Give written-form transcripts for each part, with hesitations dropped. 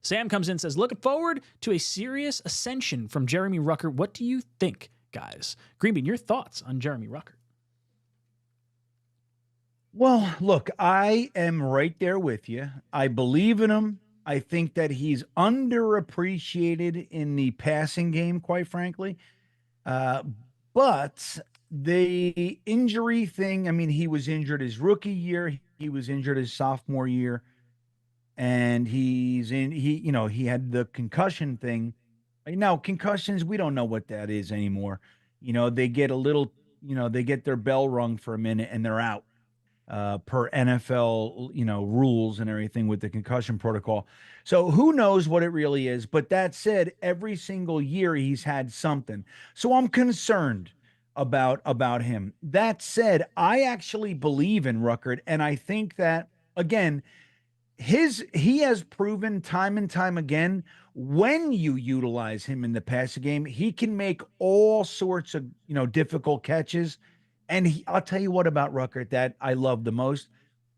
Sam comes in and says, looking forward to a serious ascension from Jeremy Ruckert. What do you think, guys? Greenbean, your thoughts on Jeremy Ruckert? Well, look, I am right there with you. I believe in him. I think that he's underappreciated in the passing game, quite frankly. Uh, but the injury thing, I mean, he was injured his rookie year, he was injured his sophomore year, and he had the concussion thing. Now, concussions, we don't know what that is anymore. They get a little, they get their bell rung for a minute and they're out per NFL, rules and everything with the concussion protocol. So who knows what it really is? But that said, every single year he's had something. So I'm concerned about him. That said, I actually believe in Ruckert, and I think that again, he has proven time and time again when you utilize him in the passing game, he can make all sorts of difficult catches. And I'll tell you what about Ruckert that I love the most.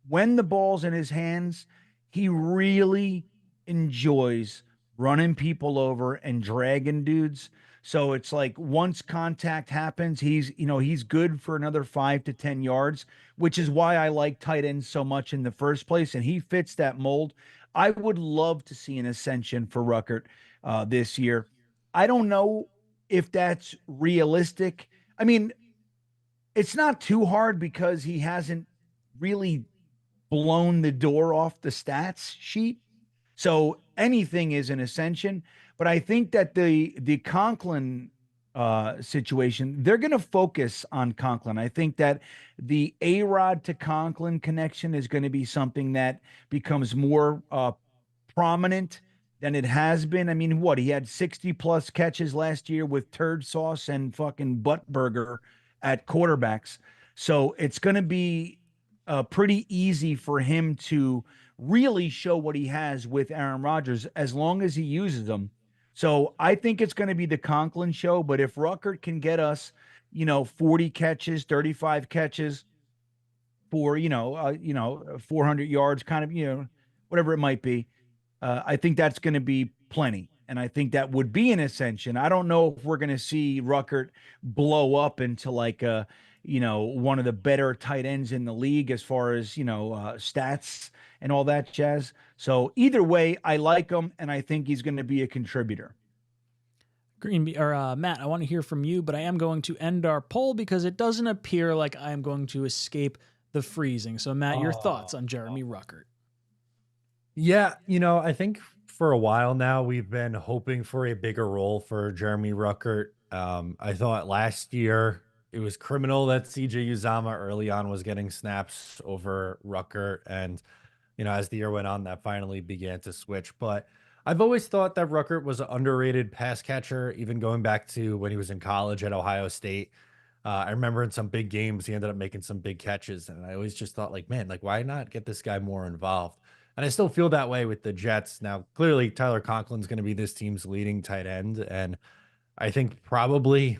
When the ball's in his hands, he really enjoys running people over and dragging dudes. So it's like once contact happens, he's good for another 5 to 10 yards, which is why I like tight ends so much in the first place. And he fits that mold. I would love to see an ascension for Ruckert this year. I don't know if that's realistic. I mean, it's not too hard because he hasn't really blown the door off the stats sheet. So anything is an ascension. But I think that the Conklin situation, they're going to focus on Conklin. I think that the A-Rod to Conklin connection is going to be something that becomes more prominent than it has been. I mean, he had 60 plus catches last year with turd sauce and fucking butt burger at quarterbacks. So it's going to be pretty easy for him to really show what he has with Aaron Rodgers as long as he uses them. So I think it's going to be the Conklin show. But if Ruckert can get us, 40 catches, 35 catches for, 400 yards, kind of, whatever it might be, I think that's going to be plenty. And I think that would be an ascension. I don't know if we're going to see Ruckert blow up into like one of the better tight ends in the league as far as, stats and all that jazz. So either way, I like him, and I think he's going to be a contributor. Matt, I want to hear from you, but I am going to end our poll because it doesn't appear like I am going to escape the freezing. So Matt, your thoughts on Jeremy Ruckert? Yeah, I think for a while now we've been hoping for a bigger role for Jeremy Ruckert. I thought last year it was criminal that CJ Uzama early on was getting snaps over Ruckert, and as the year went on, that finally began to switch. But I've always thought that Ruckert was an underrated pass catcher, even going back to when he was in college at Ohio State. I remember in some big games, he ended up making some big catches. And I always just thought, like, man, like, why not get this guy more involved? And I still feel that way with the Jets. Now, clearly, Tyler Conklin's going to be this team's leading tight end. And I think probably,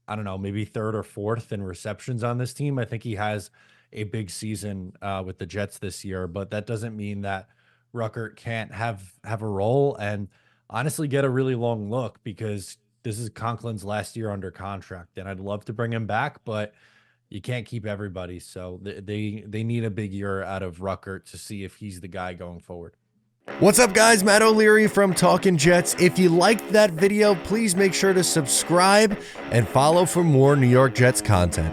I don't know, maybe third or fourth in receptions on this team. I think he has a big season with the Jets this year, but that doesn't mean that Ruckert can't have a role and honestly get a really long look, because this is Conklin's last year under contract, and I'd love to bring him back, but you can't keep everybody. So they need a big year out of Ruckert to see if he's the guy going forward. What's up, guys? Matt O'Leary from Talkin' Jets. If you liked that video, please make sure to subscribe and follow for more New York Jets content.